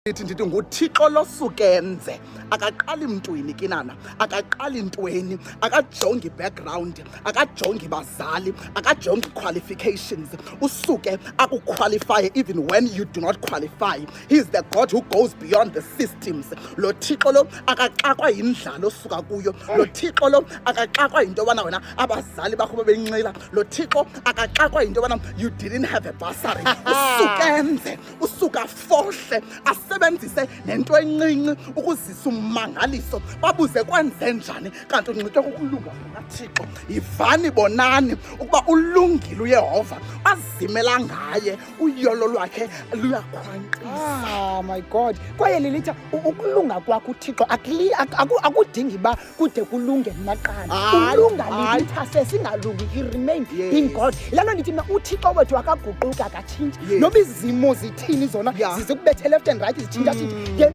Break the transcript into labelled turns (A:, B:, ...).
A: Ndithi nguThixo losukenze akaqali mntwini kinana akaqali ntweni akajongi background akajongi bazali akajongi qualifications usuke akuqualify even when you do not qualify. He is the God who goes beyond the systems. Lo Thixo lo akaxakwa yindlalo osuka kuyo. Lo Thixo lo akaxakwa into yobana wena abazali bakho bebenqila. Lo Thixo akaxakwa into yobana you didn't have a bursary. Usukenze usuka fohle asebenzise nento encinci ukuzisa umangaliso babuze kwenze njani kanti uncitwe kukulunga kukaThixo. Yivani bonani ukuba ulungile uYehova azimela ngaye uyolo lwakhe luyakhwanqisa.
B: My God, kwaye lilitha ukulunga kwakho uThixo akudingi ba kude kulunge naqala. Ulunga lilitha sesingalungi, he remains in God. Lana ndithi na uThixo wethu akaguquka akatshintshi. Noba izimo zithini zona zizokubethe left and right zitshintsha